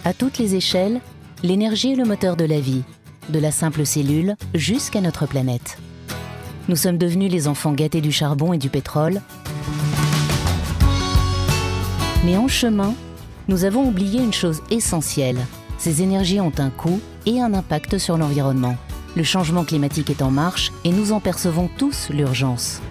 À toutes les échelles, l'énergie est le moteur de la vie, de la simple cellule jusqu'à notre planète. Nous sommes devenus les enfants gâtés du charbon et du pétrole. Mais en chemin, nous avons oublié une chose essentielle. Ces énergies ont un coût et un impact sur l'environnement. Le changement climatique est en marche et nous en percevons tous l'urgence.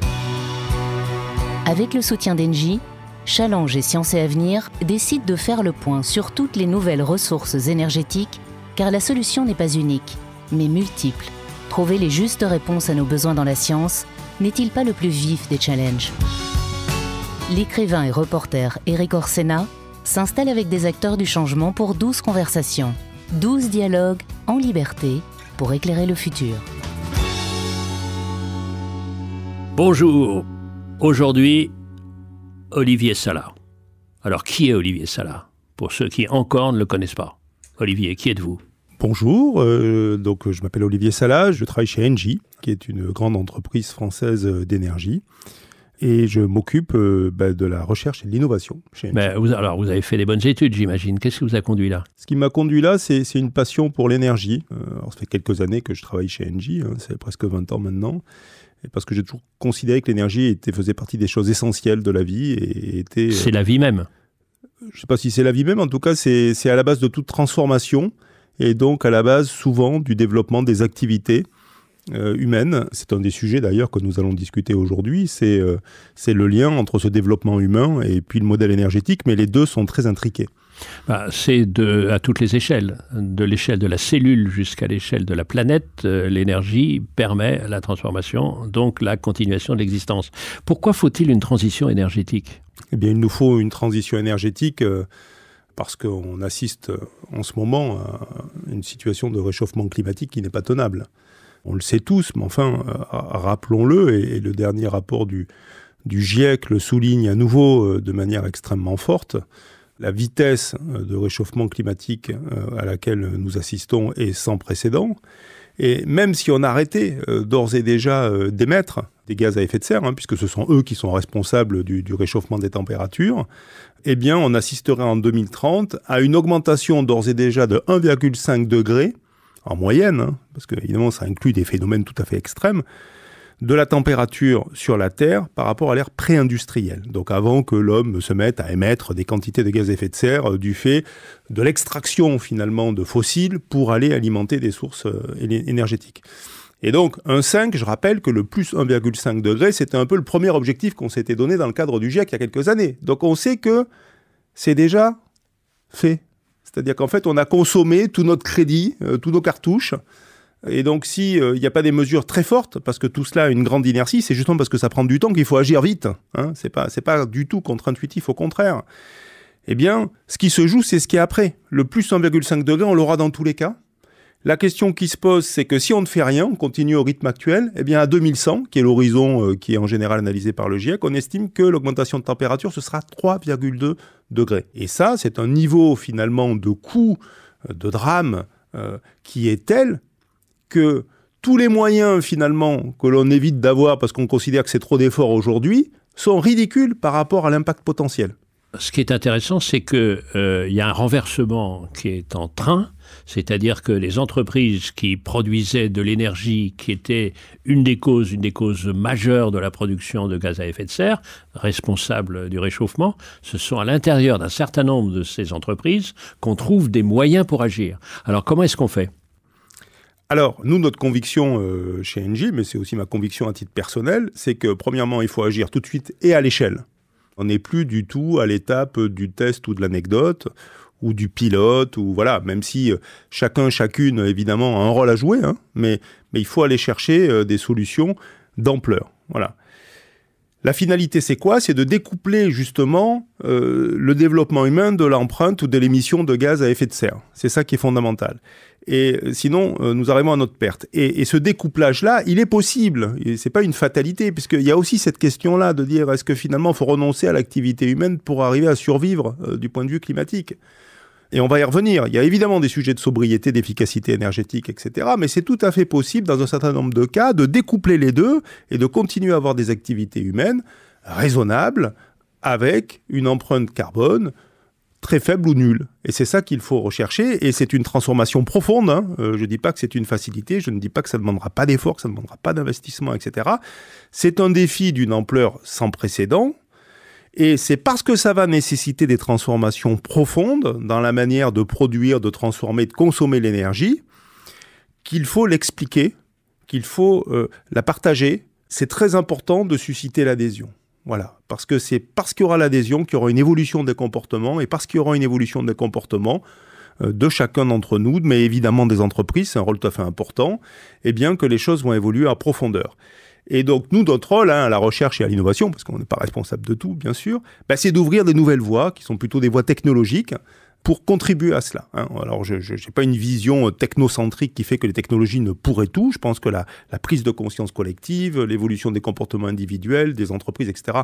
Avec le soutien d'Engie, Challenge et Sciences et Avenir décident de faire le point sur toutes les nouvelles ressources énergétiques, car la solution n'est pas unique, mais multiple. Trouver les justes réponses à nos besoins dans la science n'est-il pas le plus vif des challenges? L'écrivain et reporter Eric Orsena s'installe avec des acteurs du changement pour 12 conversations, 12 dialogues en liberté pour éclairer le futur. Bonjour, aujourd'hui, Olivier Sala. Alors, qui est Olivier Sala? Pour ceux qui encore ne le connaissent pas. Olivier, qui êtes-vous? Bonjour, donc je m'appelle Olivier Sala, je travaille chez Engie, qui est une grande entreprise française d'énergie. Et je m'occupe de la recherche et de l'innovation chez Engie. Alors, vous avez fait des bonnes études, j'imagine. Qu'est-ce qui vous a conduit là? Ce qui m'a conduit là, c'est une passion pour l'énergie. Alors, ça fait quelques années que je travaille chez Engie, c'est presque 20 ans maintenant. Et parce que j'ai toujours considéré que l'énergie faisait partie des choses essentielles de la vie. C'est la vie même. Je ne sais pas si c'est la vie même, en tout cas, c'est à la base de toute transformation. Et donc, à la base, souvent, du développement des activités humaines. C'est un des sujets, d'ailleurs, que nous allons discuter aujourd'hui. C'est le lien entre ce développement humain et puis le modèle énergétique, mais les deux sont très intriqués. C'est à toutes les échelles, de l'échelle de la cellule jusqu'à l'échelle de la planète, l'énergie permet la transformation, donc la continuation de l'existence. Pourquoi faut-il une transition énergétique? Eh bien, il nous faut une transition énergétique parce qu'on assiste en ce moment à une situation de réchauffement climatique qui n'est pas tenable. On le sait tous, mais enfin, rappelons-le, et le dernier rapport du GIEC le souligne à nouveau de manière extrêmement forte. La vitesse de réchauffement climatique à laquelle nous assistons est sans précédent. Et même si on arrêtait d'ores et déjà d'émettre des gaz à effet de serre, puisque ce sont eux qui sont responsables du réchauffement des températures, eh bien on assisterait en 2030 à une augmentation d'ores et déjà de 1,5 degré, en moyenne, parce que évidemment ça inclut des phénomènes tout à fait extrêmes, de la température sur la Terre par rapport à l'ère pré-industrielle. Donc avant que l'homme se mette à émettre des quantités de gaz à effet de serre du fait de l'extraction finalement de fossiles pour aller alimenter des sources énergétiques. Et donc 1,5, je rappelle que le plus 1,5 degré, c'était un peu le premier objectif qu'on s'était donné dans le cadre du GIEC il y a quelques années. Donc on sait que c'est déjà fait. C'est-à-dire qu'en fait on a consommé tout notre crédit, tous nos cartouches. Et donc, s'il n'y a pas des mesures très fortes, parce que tout cela a une grande inertie, c'est justement parce que ça prend du temps qu'il faut agir vite. C'est pas du tout contre-intuitif, au contraire. Eh bien, ce qui se joue, c'est ce qui est après. Le plus 1,5 degré, on l'aura dans tous les cas. La question qui se pose, c'est que si on ne fait rien, on continue au rythme actuel, eh bien, à 2100, qui est l'horizon qui est en général analysé par le GIEC, on estime que l'augmentation de température, ce sera 3,2 degrés. Et ça, c'est un niveau, finalement, de coût, de drame, qui est tel que tous les moyens, finalement, que l'on évite d'avoir parce qu'on considère que c'est trop d'efforts aujourd'hui, sont ridicules par rapport à l'impact potentiel. Ce qui est intéressant, c'est qu'il y a un renversement qui est en train, c'est-à-dire que les entreprises qui produisaient de l'énergie, qui était une des causes majeures de la production de gaz à effet de serre, responsables du réchauffement, ce sont à l'intérieur d'un certain nombre de ces entreprises qu'on trouve des moyens pour agir. Alors comment est-ce qu'on fait ? Alors, nous, notre conviction chez Engie, mais c'est aussi ma conviction à titre personnel, c'est que premièrement, il faut agir tout de suite et à l'échelle. On n'est plus du tout à l'étape du test ou de l'anecdote ou du pilote, ou voilà, même si chacune, évidemment, a un rôle à jouer, mais il faut aller chercher des solutions d'ampleur. Voilà. La finalité, c'est quoi? C'est de découpler justement le développement humain de l'empreinte ou de l'émission de gaz à effet de serre. C'est ça qui est fondamental. Et sinon, nous arrivons à notre perte. Et ce découplage-là, il est possible. Et c'est pas une fatalité, puisqu'il y a aussi cette question-là de dire est-ce que finalement, il faut renoncer à l'activité humaine pour arriver à survivre du point de vue climatique? Et on va y revenir. Il y a évidemment des sujets de sobriété, d'efficacité énergétique, etc. Mais c'est tout à fait possible, dans un certain nombre de cas, de découpler les deux et de continuer à avoir des activités humaines raisonnables avec une empreinte carbone très faible ou nul. Et c'est ça qu'il faut rechercher, et c'est une transformation profonde. Hein. Je ne dis pas que c'est une facilité, je ne dis pas que ça ne demandera pas d'efforts, que ça ne demandera pas d'investissement, etc. C'est un défi d'une ampleur sans précédent, et c'est parce que ça va nécessiter des transformations profondes dans la manière de produire, de transformer, de consommer l'énergie, qu'il faut l'expliquer, qu'il faut la partager. C'est très important de susciter l'adhésion. Voilà, parce que c'est parce qu'il y aura l'adhésion qu'il y aura une évolution des comportements, et parce qu'il y aura une évolution des comportements de chacun d'entre nous, mais évidemment des entreprises, c'est un rôle tout à fait important, eh bien que les choses vont évoluer à profondeur. Et donc nous, notre rôle à la recherche et à l'innovation, parce qu'on n'est pas responsable de tout, bien sûr, c'est d'ouvrir des nouvelles voies, qui sont plutôt des voies technologiques, pour contribuer à cela. Hein. Alors, je n'ai pas une vision technocentrique qui fait que les technologies ne pourraient tout. Je pense que la prise de conscience collective, l'évolution des comportements individuels, des entreprises, etc.,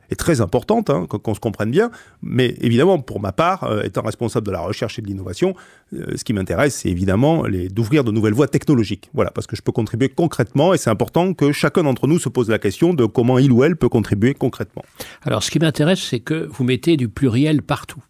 est très importante, hein, qu'on se comprenne bien. Mais évidemment, pour ma part, étant responsable de la recherche et de l'innovation, ce qui m'intéresse, c'est évidemment d'ouvrir de nouvelles voies technologiques. Voilà, parce que je peux contribuer concrètement, et c'est important que chacun d'entre nous se pose la question de comment il ou elle peut contribuer concrètement. Alors, ce qui m'intéresse, c'est que vous mettez du pluriel partout.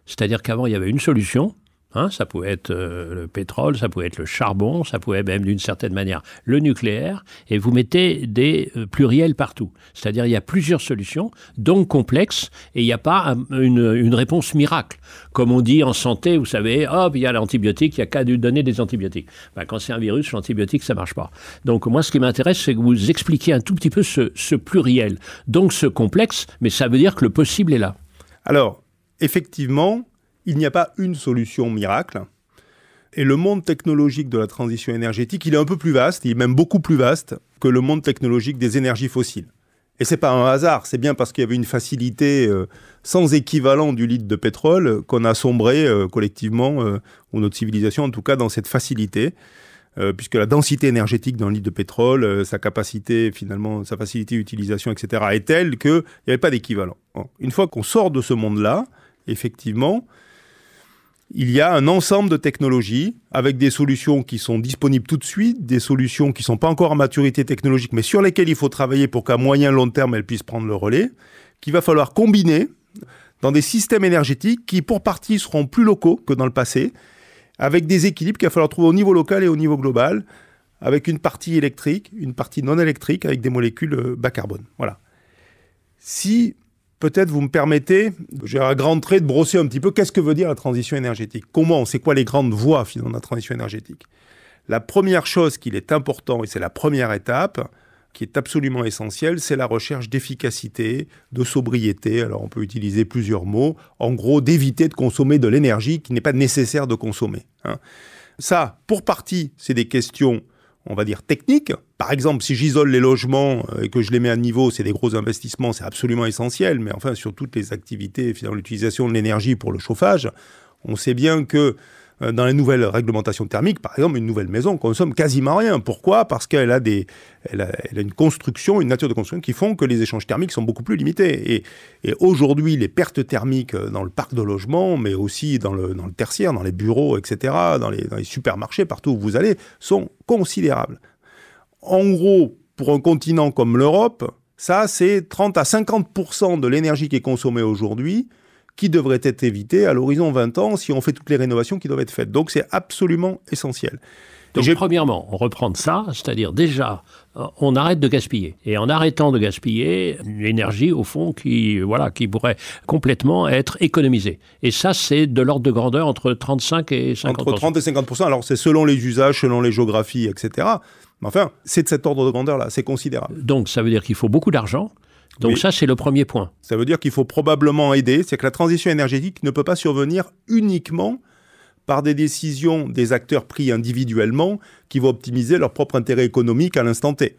C'est-à-dire qu'avant, il y avait une solution, hein, ça pouvait être le pétrole, ça pouvait être le charbon, ça pouvait même d'une certaine manière le nucléaire, et vous mettez des pluriels partout. C'est-à-dire qu'il y a plusieurs solutions, donc complexes, et il n'y a pas une réponse miracle. Comme on dit en santé, vous savez, il y a l'antibiotique, il n'y a qu'à lui donner des antibiotiques. Quand c'est un virus, l'antibiotique, ça ne marche pas. Donc moi, ce qui m'intéresse, c'est que vous expliquiez un tout petit peu ce pluriel, donc ce complexe, mais ça veut dire que le possible est là. Alors, effectivement, il n'y a pas une solution miracle. Et le monde technologique de la transition énergétique, il est un peu plus vaste, il est même beaucoup plus vaste que le monde technologique des énergies fossiles. Et ce n'est pas un hasard, c'est bien parce qu'il y avait une facilité sans équivalent du litre de pétrole qu'on a sombré collectivement, ou notre civilisation en tout cas, dans cette facilité. Puisque la densité énergétique dans le litre de pétrole, sa capacité, finalement, sa facilité d'utilisation, etc., est telle qu'il n'y avait pas d'équivalent. Une fois qu'on sort de ce monde-là, effectivement, il y a un ensemble de technologies avec des solutions qui sont disponibles tout de suite, des solutions qui ne sont pas encore à maturité technologique, mais sur lesquelles il faut travailler pour qu'à moyen long terme, elles puissent prendre le relais, qu'il va falloir combiner dans des systèmes énergétiques qui, pour partie, seront plus locaux que dans le passé, avec des équilibres qu'il va falloir trouver au niveau local et au niveau global, avec une partie électrique, une partie non électrique, avec des molécules bas carbone. Voilà. Si, peut-être, vous me permettez, j'ai un grand trait de brosser un petit peu, qu'est-ce que veut dire la transition énergétique ? Comment ? C'est quoi les grandes voies, finalement, de la transition énergétique ? La première chose qu'il est important, et c'est la première étape, qui est absolument essentielle, c'est la recherche d'efficacité, de sobriété. Alors, on peut utiliser plusieurs mots. En gros, d'éviter de consommer de l'énergie qui n'est pas nécessaire de consommer. Hein. Ça, pour partie, c'est des questions, on va dire, techniques. Par exemple, si j'isole les logements et que je les mets à niveau, c'est des gros investissements, c'est absolument essentiel. Mais enfin, sur toutes les activités, finalement, l'utilisation de l'énergie pour le chauffage, on sait bien que dans les nouvelles réglementations thermiques, par exemple, une nouvelle maison consomme quasiment rien. Pourquoi ? Parce qu'elle a une construction, une nature de construction qui font que les échanges thermiques sont beaucoup plus limités. Et aujourd'hui, les pertes thermiques dans le parc de logement, mais aussi dans le tertiaire, dans les bureaux, etc., dans les supermarchés, partout où vous allez, sont considérables. En gros, pour un continent comme l'Europe, ça, c'est 30 à 50% de l'énergie qui est consommée aujourd'hui qui devrait être évité à l'horizon 20 ans si on fait toutes les rénovations qui doivent être faites. Donc, c'est absolument essentiel. Donc, premièrement, on reprend ça, c'est-à-dire déjà, on arrête de gaspiller. Et en arrêtant de gaspiller, l'énergie, au fond, qui pourrait complètement être économisée. Et ça, c'est de l'ordre de grandeur entre 35 et 50%. Entre 30 et 50%. Alors, c'est selon les usages, selon les géographies, etc. Mais enfin, c'est de cet ordre de grandeur-là. C'est considérable. Donc, ça veut dire qu'il faut beaucoup d'argent. Donc oui. Ça, c'est le premier point. Ça veut dire qu'il faut probablement aider. C'est que la transition énergétique ne peut pas survenir uniquement par des décisions des acteurs pris individuellement qui vont optimiser leur propre intérêt économique à l'instant T.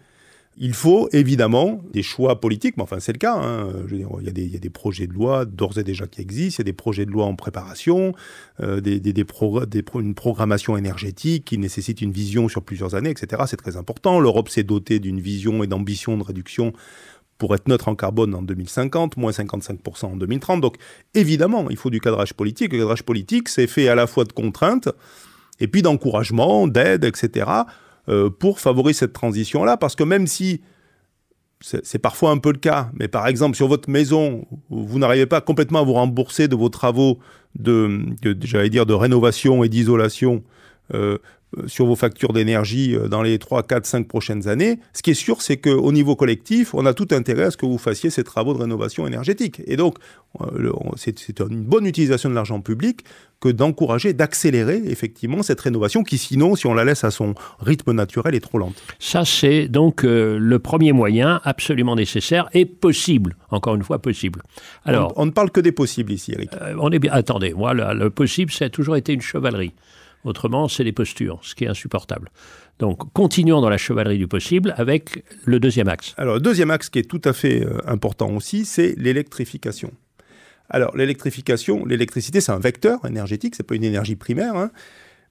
Il faut évidemment des choix politiques, mais enfin c'est le cas. Hein. Je veux dire, il y a des projets de loi d'ores et déjà qui existent, il y a des projets de loi en préparation, une programmation énergétique qui nécessite une vision sur plusieurs années, etc. C'est très important. L'Europe s'est dotée d'une vision et d'ambition de réduction pour être neutre en carbone en 2050, moins 55% en 2030. Donc, évidemment, il faut du cadrage politique. Le cadrage politique, c'est fait à la fois de contraintes et puis d'encouragement, d'aide, etc., pour favoriser cette transition-là. Parce que même si c'est parfois un peu le cas, mais par exemple, sur votre maison, vous n'arrivez pas complètement à vous rembourser de vos travaux de rénovation et d'isolation sur vos factures d'énergie dans les 3, 4, 5 prochaines années. Ce qui est sûr, c'est qu'au niveau collectif, on a tout intérêt à ce que vous fassiez ces travaux de rénovation énergétique. Et donc, c'est une bonne utilisation de l'argent public que d'encourager, d'accélérer effectivement cette rénovation qui, sinon, si on la laisse à son rythme naturel, est trop lente. Ça, c'est donc le premier moyen absolument nécessaire et possible. Encore une fois, possible. Alors, on ne parle que des possibles ici, Eric. Attendez, moi, le possible, ça a toujours été une chevalerie. Autrement, c'est des postures, ce qui est insupportable. Donc, continuons dans la chevalerie du possible avec le deuxième axe. Alors, le deuxième axe qui est tout à fait important aussi, c'est l'électrification. Alors, l'électricité, c'est un vecteur énergétique, c'est pas une énergie primaire, hein,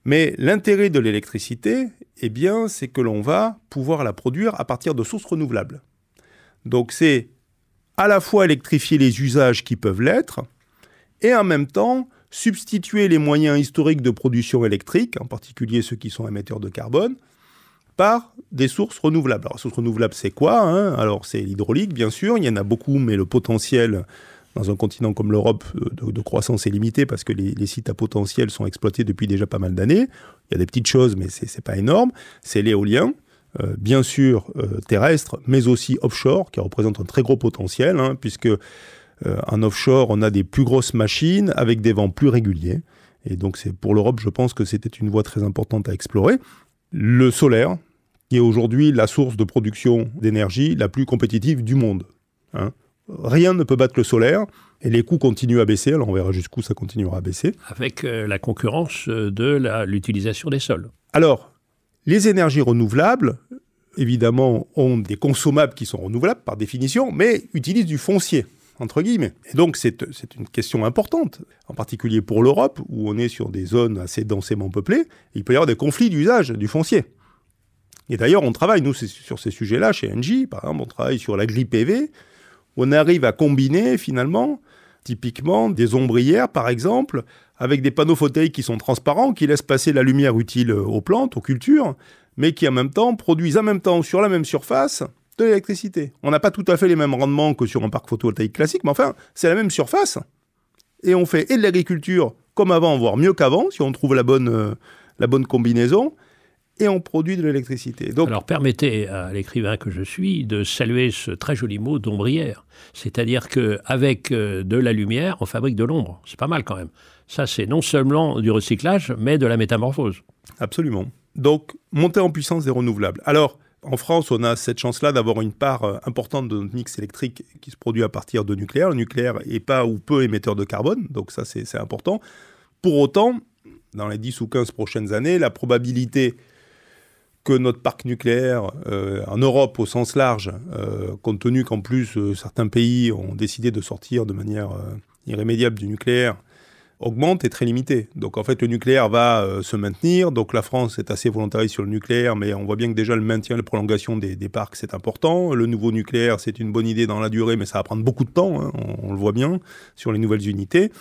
mais l'intérêt de l'électricité, eh bien, c'est que l'on va pouvoir la produire à partir de sources renouvelables. Donc, c'est à la fois électrifier les usages qui peuvent l'être, et en même temps, substituer les moyens historiques de production électrique, en particulier ceux qui sont émetteurs de carbone, par des sources renouvelables. Alors, sources renouvelables, c'est quoi, hein? Alors, c'est l'hydraulique, bien sûr, il y en a beaucoup, mais le potentiel dans un continent comme l'Europe de croissance est limité parce que les sites à potentiel sont exploités depuis déjà pas mal d'années. Il y a des petites choses, mais c'est pas énorme. C'est l'éolien, bien sûr terrestre, mais aussi offshore, qui représente un très gros potentiel, hein, puisque en offshore, on a des plus grosses machines avec des vents plus réguliers. Et donc, pour l'Europe, je pense que c'était une voie très importante à explorer. Le solaire, qui est aujourd'hui la source de production d'énergie la plus compétitive du monde. Hein. Rien ne peut battre le solaire, et les coûts continuent à baisser. Alors, on verra jusqu'où ça continuera à baisser. Avec la concurrence de l'utilisation des sols. Alors, les énergies renouvelables, évidemment, ont des consommables qui sont renouvelables par définition, mais utilisent du foncier, entre guillemets. Et donc, c'est une question importante, en particulier pour l'Europe, où on est sur des zones assez densément peuplées. Il peut y avoir des conflits d'usage du foncier. Et d'ailleurs, on travaille, nous, sur ces sujets-là, chez Engie, par exemple, on travaille sur l'agri-PV, où on arrive à combiner, finalement, typiquement, des ombrières, par exemple, avec des panneaux photovoltaïques qui sont transparents, qui laissent passer la lumière utile aux plantes, aux cultures, mais qui, en même temps, produisent en même temps, sur la même surface, de l'électricité. On n'a pas tout à fait les mêmes rendements que sur un parc photovoltaïque classique, mais enfin, c'est la même surface. Et on fait et de l'agriculture comme avant, voire mieux qu'avant, si on trouve la bonne combinaison, et on produit de l'électricité. Donc, alors, permettez à l'écrivain que je suis de saluer ce très joli mot d'ombrière. C'est-à-dire qu'avec de la lumière, on fabrique de l'ombre. C'est pas mal quand même. Ça, c'est non seulement du recyclage, mais de la métamorphose. Absolument. Donc, montée en puissance des renouvelables. Alors, en France, on a cette chance-là d'avoir une part importante de notre mix électrique qui se produit à partir de nucléaire. Le nucléaire est pas ou peu émetteur de carbone, donc ça, c'est important. Pour autant, dans les 10 ou 15 prochaines années, la probabilité que notre parc nucléaire, en Europe au sens large, compte tenu qu'en plus certains pays ont décidé de sortir de manière irrémédiable du nucléaire, augmente, est très limitée. Donc en fait, le nucléaire va se maintenir. Donc la France est assez volontariste sur le nucléaire, mais on voit bien que déjà le maintien, la prolongation des parcs, c'est important. Le nouveau nucléaire, c'est une bonne idée dans la durée, mais ça va prendre beaucoup de temps, hein, on le voit bien, sur les nouvelles unités.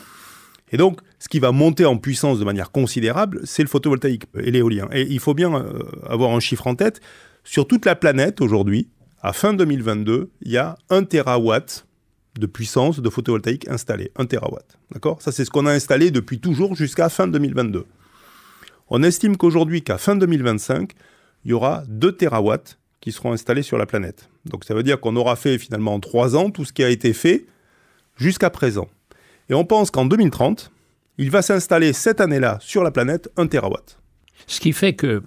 Et donc, ce qui va monter en puissance de manière considérable, c'est le photovoltaïque et l'éolien. Et il faut bien avoir un chiffre en tête. Sur toute la planète, aujourd'hui, à fin 2022, il y a 1 terawatt de puissance de photovoltaïque installée. 1 terawatt. D'accord ? Ça, c'est ce qu'on a installé depuis toujours jusqu'à fin 2022. On estime qu'aujourd'hui, qu'à fin 2025, il y aura 2 terawatts qui seront installés sur la planète. Donc, ça veut dire qu'on aura fait finalement en 3 ans tout ce qui a été fait jusqu'à présent. Et on pense qu'en 2030, il va s'installer cette année-là sur la planète 1 terawatt. Ce qui fait que,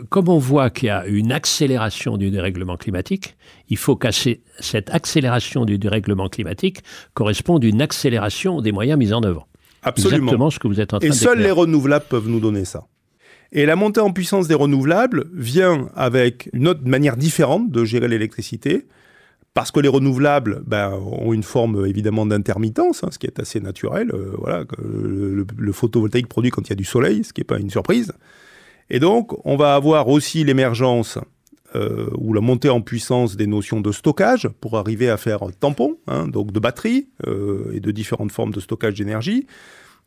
comme on voit qu'il y a une accélération du dérèglement climatique, il faut que cette accélération du dérèglement climatique corresponde à une accélération des moyens mis en œuvre. Absolument. Exactement ce que vous êtes en train de dire. Et décrire. seuls les renouvelables peuvent nous donner ça. Et la montée en puissance des renouvelables vient avec une autre manière différente de gérer l'électricité, parce que les renouvelables ont une forme évidemment d'intermittence, hein, ce qui est assez naturel. Le photovoltaïque produit quand il y a du soleil, ce qui n'est pas une surprise. Et donc, on va avoir aussi l'émergence ou la montée en puissance des notions de stockage pour arriver à faire tampon, hein, donc de batteries et de différentes formes de stockage d'énergie.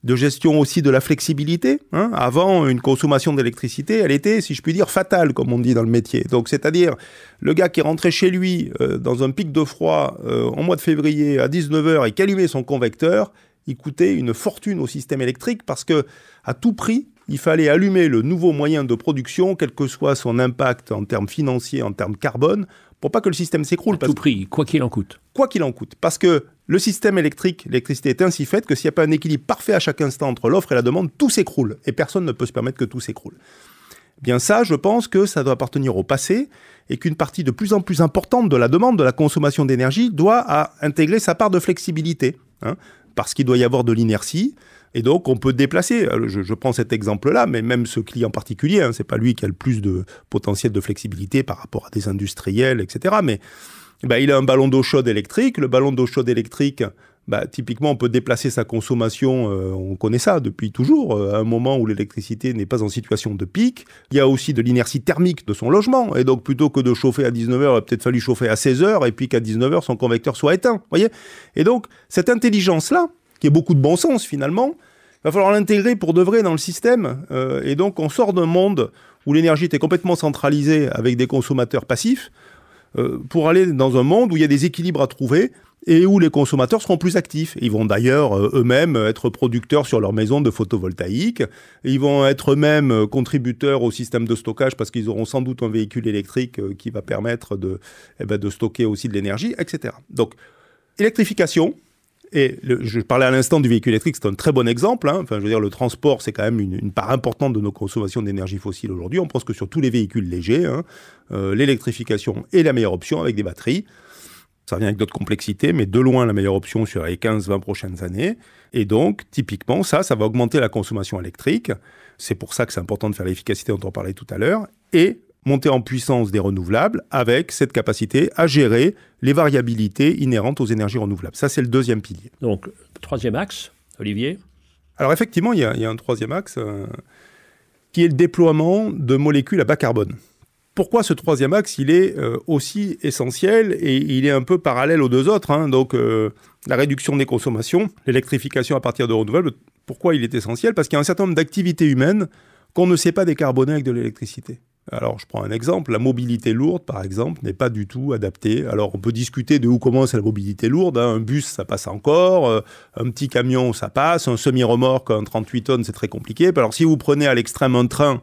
de gestion aussi de la flexibilité. Avant, une consommation d'électricité, elle était, si je puis dire, fatale, comme on dit dans le métier. Donc, c'est-à-dire, le gars qui rentrait chez lui dans un pic de froid en mois de février à 19h et qui allumait son convecteur, il coûtait une fortune au système électrique parce que, à tout prix, il fallait allumer le nouveau moyen de production, quel que soit son impact en termes financiers, en termes carbone, pour pas que le système s'écroule. À tout prix, quoi qu'il en coûte. Quoi qu'il en coûte. Parce que le système électrique, l'électricité est ainsi faite que s'il n'y a pas un équilibre parfait à chaque instant entre l'offre et la demande, tout s'écroule. Et personne ne peut se permettre que tout s'écroule. Bien ça, je pense que ça doit appartenir au passé et qu'une partie de plus en plus importante de la demande, de la consommation d'énergie, doit intégrer sa part de flexibilité. Parce qu'il doit y avoir de l'inertie. Et donc, on peut déplacer. Je prends cet exemple-là, mais même ce client particulier, c'est pas lui qui a le plus de potentiel de flexibilité par rapport à des industriels, etc. Mais il a un ballon d'eau chaude électrique. Le ballon d'eau chaude électrique, typiquement, on peut déplacer sa consommation. On connaît ça depuis toujours, à un moment où l'électricité n'est pas en situation de pic. Il y a aussi de l'inertie thermique de son logement. Et donc, plutôt que de chauffer à 19h, il a peut-être fallu chauffer à 16h et puis qu'à 19h, son convecteur soit éteint. Voyez ? Et donc, cette intelligence-là, qui est beaucoup de bon sens finalement, il va falloir l'intégrer pour de vrai dans le système. Et donc, on sort d'un monde où l'énergie était complètement centralisée avec des consommateurs passifs pour aller dans un monde où il y a des équilibres à trouver et où les consommateurs seront plus actifs. Ils vont d'ailleurs eux-mêmes être producteurs sur leur maison de photovoltaïque. Et ils vont être eux-mêmes contributeurs au système de stockage parce qu'ils auront sans doute un véhicule électrique qui va permettre de stocker aussi de l'énergie, etc. Donc, électrification. Et je parlais à l'instant du véhicule électrique, c'est un très bon exemple. Le transport, c'est quand même une part importante de nos consommations d'énergie fossile aujourd'hui. On pense que sur tous les véhicules légers, l'électrification est la meilleure option avec des batteries. Ça vient avec d'autres complexités, mais de loin la meilleure option sur les 15-20 prochaines années. Et donc, typiquement, ça va augmenter la consommation électrique. C'est pour ça que c'est important de faire l'efficacité dont on parlait tout à l'heure. Et monter en puissance des renouvelables avec cette capacité à gérer les variabilités inhérentes aux énergies renouvelables. Ça, c'est le deuxième pilier. Donc, troisième axe, Olivier ? Alors, effectivement, il y a un troisième axe qui est le déploiement de molécules à bas carbone. Pourquoi ce troisième axe, il est aussi essentiel et il est un peu parallèle aux deux autres. Donc, la réduction des consommations, l'électrification à partir de renouvelables. Pourquoi il est essentiel ? Parce qu'il y a un certain nombre d'activités humaines qu'on ne sait pas décarboner avec de l'électricité. Alors, je prends un exemple. La mobilité lourde, par exemple, n'est pas du tout adaptée. Alors, on peut discuter de où commence la mobilité lourde. Un bus, ça passe encore. Un petit camion, ça passe. Un semi-remorque, un 38 tonnes, c'est très compliqué. Alors, si vous prenez à l'extrême un train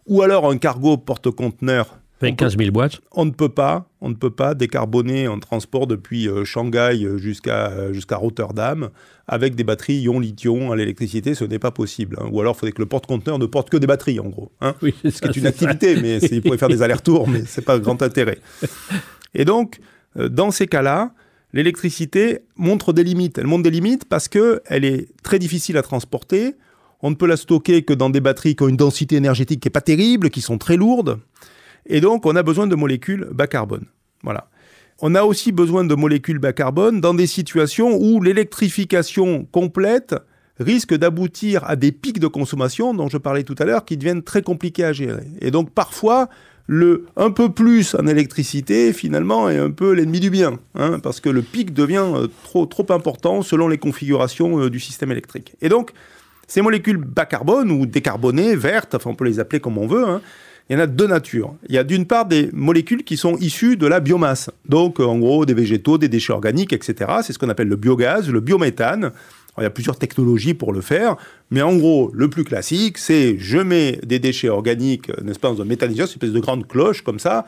ou alors un cargo porte-conteneurs, avec 15 000 boîtes. On ne peut pas décarboner un transport depuis Shanghai jusqu'à Rotterdam avec des batteries ion-lithium à l'électricité, ce n'est pas possible. Ou alors, il faudrait que le porte-conteneur ne porte que des batteries, en gros. Oui, c'est ce qui est une activité, mais il pourrait faire des allers-retours, mais ce n'est pas grand intérêt. Et donc, dans ces cas-là, l'électricité montre des limites. Elle montre des limites parce qu'elle est très difficile à transporter. On ne peut la stocker que dans des batteries qui ont une densité énergétique qui n'est pas terrible, qui sont très lourdes. Et donc, on a besoin de molécules bas carbone. Voilà. On a aussi besoin de molécules bas carbone dans des situations où l'électrification complète risque d'aboutir à des pics de consommation dont je parlais tout à l'heure qui deviennent très compliqués à gérer. Et donc, parfois, le un peu plus en électricité, finalement, est un peu l'ennemi du bien, parce que le pic devient trop important selon les configurations du système électrique. Et donc, ces molécules bas carbone ou décarbonées, vertes, on peut les appeler comme on veut, il y en a deux natures. Il y a d'une part des molécules qui sont issues de la biomasse. Donc, en gros, des végétaux, des déchets organiques, etc. C'est ce qu'on appelle le biogaz, le biométhane. Alors, il y a plusieurs technologies pour le faire. Mais en gros, le plus classique, c'est je mets des déchets organiques, n'est-ce pas, dans un méthaniseur, c'est une espèce de grande cloche comme ça.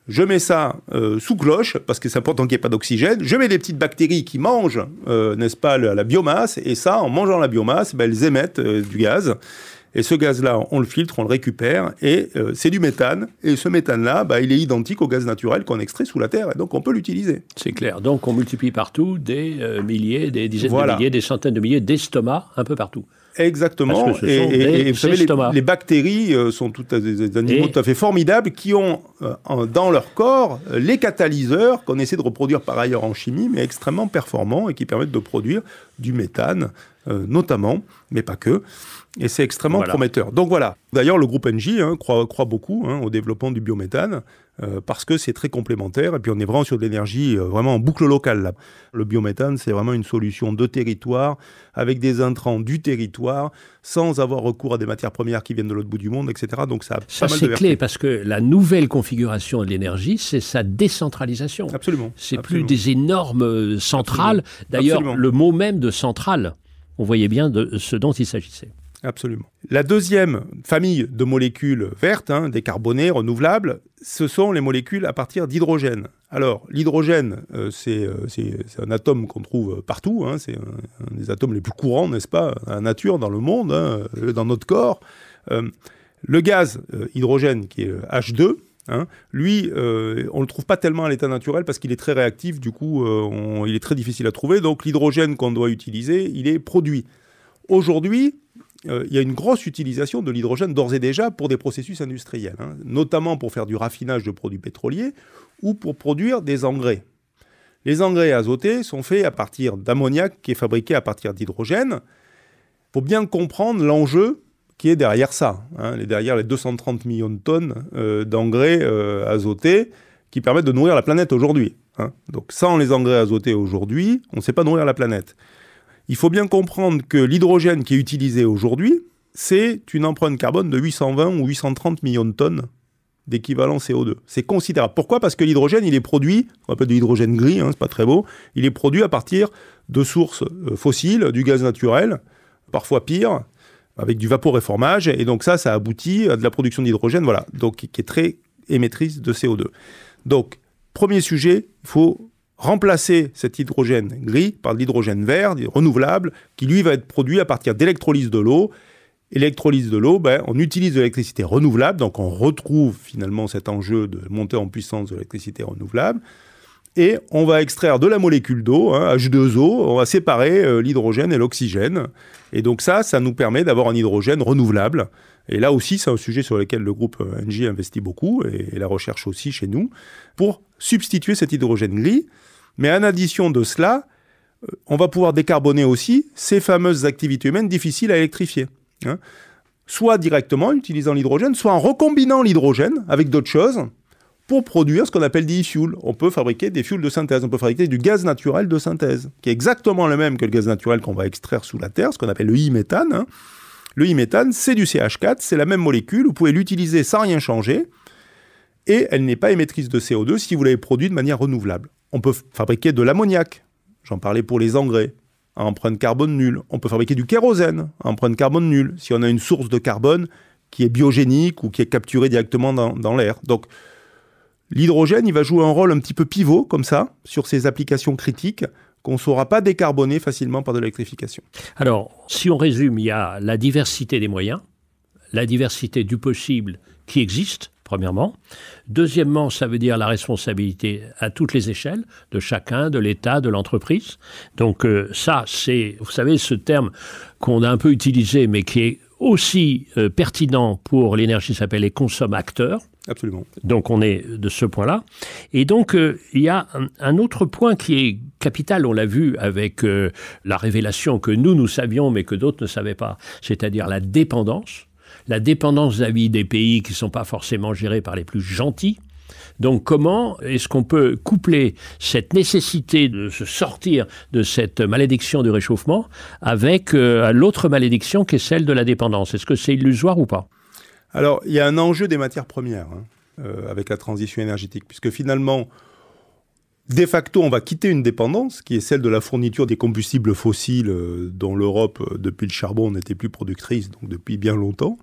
Je mets ça sous cloche, parce que c'est important qu'il n'y ait pas d'oxygène. Je mets des petites bactéries qui mangent, n'est-ce pas, la biomasse. Et ça, en mangeant la biomasse, elles émettent du gaz. Et ce gaz-là, on le filtre, on le récupère, et c'est du méthane. Et ce méthane-là, il est identique au gaz naturel qu'on extrait sous la Terre, et donc on peut l'utiliser. C'est clair. Donc on multiplie partout des milliers, des dizaines de milliers, des centaines de milliers d'estomacs un peu partout. Exactement. Parce que ce sont des vous savez, les bactéries sont des animaux tout à fait formidables qui ont dans leur corps les catalyseurs qu'on essaie de reproduire par ailleurs en chimie, mais extrêmement performants et qui permettent de produire du méthane, notamment, mais pas que. Et c'est extrêmement prometteur. Donc voilà. D'ailleurs, le groupe Engie croit beaucoup au développement du biométhane. parce que c'est très complémentaire. Et puis on est vraiment sur de l'énergie vraiment en boucle locale, là. Le biométhane, c'est vraiment une solution de territoire, avec des intrants du territoire, sans avoir recours à des matières premières qui viennent de l'autre bout du monde, etc. Donc ça a pas mal de vertus. C'est clé, parce que la nouvelle configuration de l'énergie, c'est sa décentralisation. Absolument. C'est plus des énormes centrales. Absolument. D'ailleurs, Absolument. le mot même de centrale, on voyait bien de ce dont il s'agissait. Absolument. La deuxième famille de molécules vertes, décarbonées, renouvelables, ce sont les molécules à partir d'hydrogène. Alors, l'hydrogène, c'est un atome qu'on trouve partout, c'est un des atomes les plus courants, n'est-ce pas, dans la nature, dans le monde, dans notre corps. Le gaz hydrogène, qui est H2, lui, on ne le trouve pas tellement à l'état naturel parce qu'il est très réactif, du coup, il est très difficile à trouver. Donc, l'hydrogène qu'on doit utiliser, il est produit. Aujourd'hui, il y a une grosse utilisation de l'hydrogène d'ores et déjà pour des processus industriels, notamment pour faire du raffinage de produits pétroliers ou pour produire des engrais. Les engrais azotés sont faits à partir d'ammoniac qui est fabriqué à partir d'hydrogène. Il faut bien comprendre l'enjeu qui est derrière ça, derrière les 230 millions de tonnes d'engrais azotés qui permettent de nourrir la planète aujourd'hui. Donc sans les engrais azotés aujourd'hui, on ne sait pas nourrir la planète. Il faut bien comprendre que l'hydrogène qui est utilisé aujourd'hui, c'est une empreinte carbone de 820 ou 830 millions de tonnes d'équivalent CO2. C'est considérable. Pourquoi ? Parce que l'hydrogène, il est produit, on appelle de l'hydrogène gris, c'est pas très beau, il est produit à partir de sources fossiles, du gaz naturel, parfois pire, avec du vaporéformage, et donc ça aboutit à de la production d'hydrogène, voilà, donc qui est très émettrice de CO2. Donc, premier sujet, il faut remplacer cet hydrogène gris par de l'hydrogène vert, renouvelable, qui lui va être produit à partir d'électrolyse de l'eau. Électrolyse de l'eau, on utilise de l'électricité renouvelable, donc on retrouve finalement cet enjeu de montée en puissance de l'électricité renouvelable, et on va extraire de la molécule d'eau, H2O, on va séparer l'hydrogène et l'oxygène, et donc ça nous permet d'avoir un hydrogène renouvelable. Et là aussi, c'est un sujet sur lequel le groupe Engie investit beaucoup, et la recherche aussi chez nous, pour substituer cet hydrogène gris. Mais en addition de cela, on va pouvoir décarboner aussi ces fameuses activités humaines difficiles à électrifier. Soit directement en utilisant l'hydrogène, soit en recombinant l'hydrogène avec d'autres choses pour produire ce qu'on appelle des e-fuels. On peut fabriquer des fuels de synthèse, on peut fabriquer du gaz naturel de synthèse, qui est exactement le même que le gaz naturel qu'on va extraire sous la Terre, ce qu'on appelle le e-méthane. Le e-méthane, c'est du CH4, c'est la même molécule, vous pouvez l'utiliser sans rien changer, et elle n'est pas émettrice de CO2 si vous l'avez produit de manière renouvelable. On peut fabriquer de l'ammoniac, j'en parlais pour les engrais, à empreinte carbone nulle. On peut fabriquer du kérosène, à empreinte carbone nulle, si on a une source de carbone qui est biogénique ou qui est capturée directement dans l'air. Donc, l'hydrogène, il va jouer un rôle un petit peu pivot, comme ça, sur ces applications critiques qu'on ne saura pas décarboner facilement par de l'électrification. Alors, si on résume, il y a la diversité des moyens, la diversité du possible qui existe, premièrement. Deuxièmement, ça veut dire la responsabilité à toutes les échelles, de chacun, de l'État, de l'entreprise. Donc ça, c'est, vous savez, ce terme qu'on a un peu utilisé, mais qui est aussi pertinent pour l'énergie, s'appelle les consommateurs. Absolument. Donc on est de ce point-là. Et donc il y a un autre point qui est capital, on l'a vu avec la révélation que nous savions, mais que d'autres ne savaient pas, c'est-à-dire la dépendance vis-à-vis des pays qui ne sont pas forcément gérés par les plus gentils. Donc comment est-ce qu'on peut coupler cette nécessité de se sortir de cette malédiction du réchauffement avec l'autre malédiction qui est celle de la dépendance ? Est-ce que c'est illusoire ou pas ? Alors, il y a un enjeu des matières premières avec la transition énergétique, puisque finalement, de facto, on va quitter une dépendance qui est celle de la fourniture des combustibles fossiles dont l'Europe, depuis le charbon, n'était plus productrice, donc depuis bien longtemps.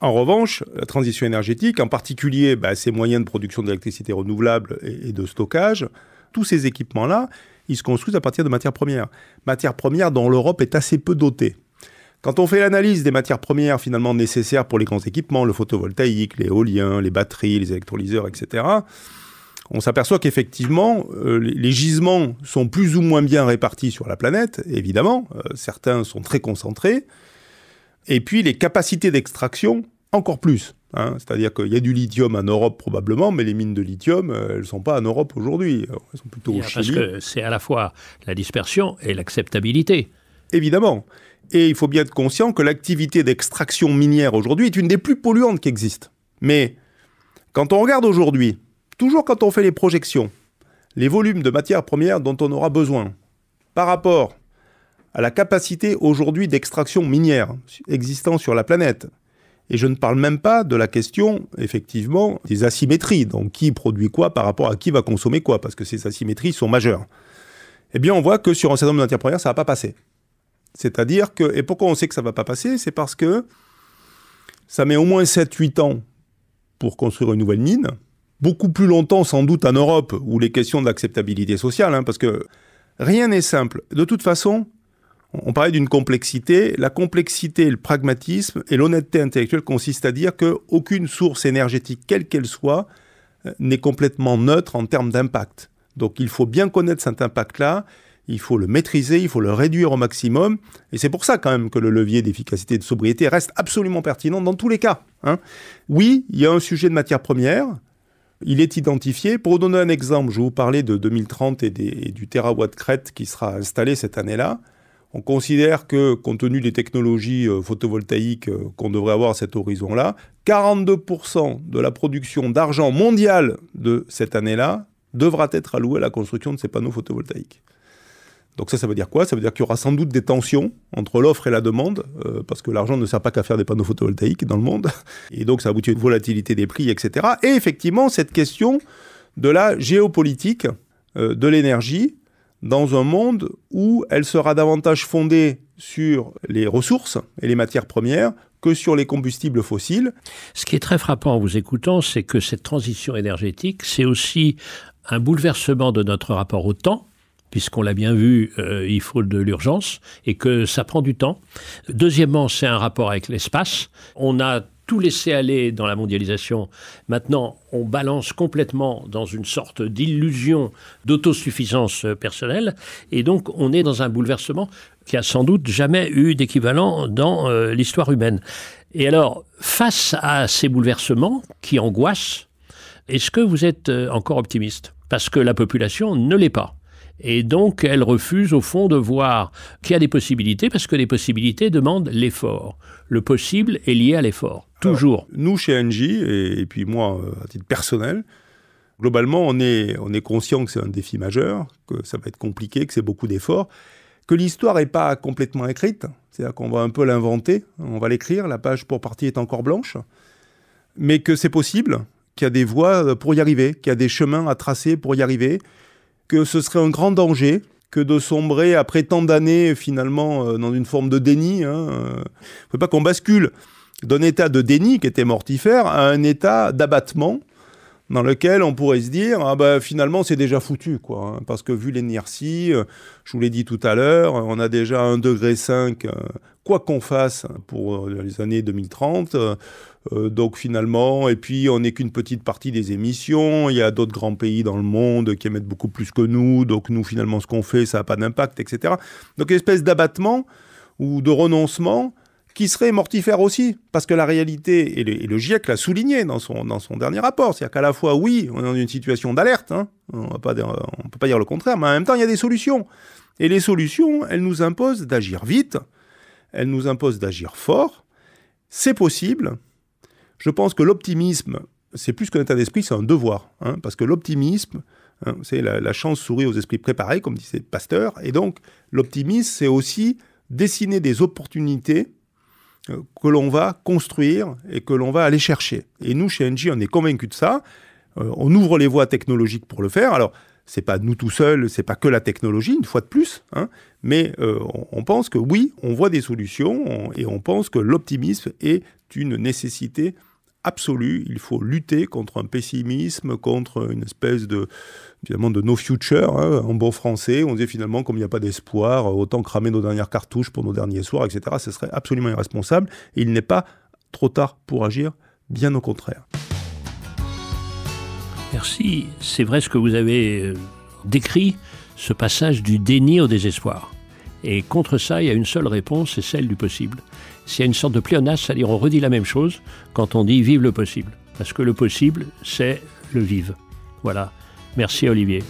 En revanche, la transition énergétique, en particulier ces moyens de production d'électricité renouvelable et de stockage, tous ces équipements-là, ils se construisent à partir de matières premières dont l'Europe est assez peu dotée. Quand on fait l'analyse des matières premières finalement nécessaires pour les grands équipements, le photovoltaïque, l'éolien, les batteries, les électrolyseurs, etc., on s'aperçoit qu'effectivement, les gisements sont plus ou moins bien répartis sur la planète, évidemment. Certains sont très concentrés. Et puis, les capacités d'extraction, encore plus. C'est-à-dire qu'il y a du lithium en Europe probablement, mais les mines de lithium, elles ne sont pas en Europe aujourd'hui. Elles sont plutôt au Chili. Parce que c'est à la fois la dispersion et l'acceptabilité. Évidemment. Et il faut bien être conscient que l'activité d'extraction minière aujourd'hui est une des plus polluantes qui existent. Mais Quand on regarde aujourd'hui, toujours quand on fait les projections, les volumes de matières premières dont on aura besoin par rapport à la capacité aujourd'hui d'extraction minière existant sur la planète, et je ne parle même pas de la question, effectivement, des asymétries, donc qui produit quoi par rapport à qui va consommer quoi, parce que ces asymétries sont majeures. Eh bien, on voit que sur un certain nombre de matières premières, ça ne va pas passer. C'est-à-dire que, et pourquoi on sait que ça ne va pas passer? C'est parce que ça met au moins 7-8 ans pour construire une nouvelle mine, beaucoup plus longtemps sans doute en Europe, où les questions d'acceptabilité sociale, parce que rien n'est simple. De toute façon, on parlait d'une complexité. La complexité, le pragmatisme et l'honnêteté intellectuelle consistent à dire qu'aucune source énergétique, quelle qu'elle soit, n'est complètement neutre en termes d'impact. Donc il faut bien connaître cet impact-là, il faut le maîtriser, il faut le réduire au maximum. Et c'est pour ça quand même que le levier d'efficacité et de sobriété reste absolument pertinent dans tous les cas. Oui, il y a un sujet de matière première, il est identifié. Pour vous donner un exemple, je vais vous parler de 2030 et du terawatt crête qui sera installé cette année-là. On considère que, compte tenu des technologies photovoltaïques qu'on devrait avoir à cet horizon-là, 42% de la production d'argent mondiale de cette année-là devra être allouée à la construction de ces panneaux photovoltaïques. Donc ça veut dire quoi? Ça veut dire qu'il y aura sans doute des tensions entre l'offre et la demande, parce que l'argent ne sert pas qu'à faire des panneaux photovoltaïques dans le monde, et donc ça aboutit à une volatilité des prix, etc. Et effectivement, cette question de la géopolitique de l'énergie, dans un monde où elle sera davantage fondée sur les ressources et les matières premières que sur les combustibles fossiles. Ce qui est très frappant en vous écoutant, c'est que cette transition énergétique, c'est aussi un bouleversement de notre rapport au temps, puisqu'on l'a bien vu, il faut de l'urgence, et que ça prend du temps. Deuxièmement, c'est un rapport avec l'espace. On a tout laissé aller dans la mondialisation. Maintenant, on balance complètement dans une sorte d'illusion d'autosuffisance personnelle. Et donc, on est dans un bouleversement qui a sans doute jamais eu d'équivalent dans l'histoire humaine. Et alors, face à ces bouleversements qui angoissent, est-ce que vous êtes encore optimiste? Parce que la population ne l'est pas. Et donc, elle refuse, au fond, de voir qu'il y a des possibilités, parce que les possibilités demandent l'effort. Le possible est lié à l'effort, toujours. Alors, nous, chez Engie, et puis moi, à titre personnel, globalement, on est conscient que c'est un défi majeur, que ça va être compliqué, que c'est beaucoup d'efforts, que l'histoire n'est pas complètement écrite, c'est-à-dire qu'on va un peu l'inventer, on va l'écrire, la page pour partie est encore blanche, mais que c'est possible, qu'il y a des voies pour y arriver, qu'il y a des chemins à tracer pour y arriver, que ce serait un grand danger que de sombrer après tant d'années finalement dans une forme de déni. Il ne faut pas qu'on bascule d'un état de déni qui était mortifère à un état d'abattement dans lequel on pourrait se dire finalement c'est déjà foutu, quoi, parce que vu l'inertie, je vous l'ai dit tout à l'heure, on a déjà 1,5 degré quoi qu'on fasse pour les années 2030. Donc finalement, et puis on n'est qu'une petite partie des émissions, il y a d'autres grands pays dans le monde qui émettent beaucoup plus que nous, donc nous finalement ce qu'on fait ça n'a pas d'impact, etc. Donc une espèce d'abattement ou de renoncement qui serait mortifère aussi, parce que la réalité, et le GIEC l'a souligné dans son dernier rapport, c'est-à-dire qu'à la fois oui, on est dans une situation d'alerte, on ne peut pas dire le contraire, mais en même temps il y a des solutions. Et les solutions, elles nous imposent d'agir vite, elles nous imposent d'agir fort, c'est possible. Je pense que l'optimisme, c'est plus qu'un état d'esprit, c'est un devoir. Parce que l'optimisme, c'est la chance sourit aux esprits préparés, comme disait Pasteur. Et donc, l'optimisme, c'est aussi dessiner des opportunités que l'on va construire et que l'on va aller chercher. Et nous, chez Engie, on est convaincus de ça. On ouvre les voies technologiques pour le faire. Alors, c'est pas nous tout seuls, c'est pas que la technologie, une fois de plus, mais on pense que oui, on voit des solutions et on pense que l'optimisme est une nécessité absolue. Il faut lutter contre un pessimisme, contre une espèce de no future, en bon français. On dit finalement, comme il n'y a pas d'espoir, autant cramer nos dernières cartouches pour nos derniers soirs, etc. Ce serait absolument irresponsable. Et il n'est pas trop tard pour agir, bien au contraire. Merci. C'est vrai ce que vous avez décrit, ce passage du déni au désespoir. Et contre ça, il y a une seule réponse, c'est celle du possible. S'il y a une sorte de pléonasme, c'est-à-dire on redit la même chose quand on dit « vive le possible ». Parce que le possible, c'est le vive. Voilà. Merci Olivier.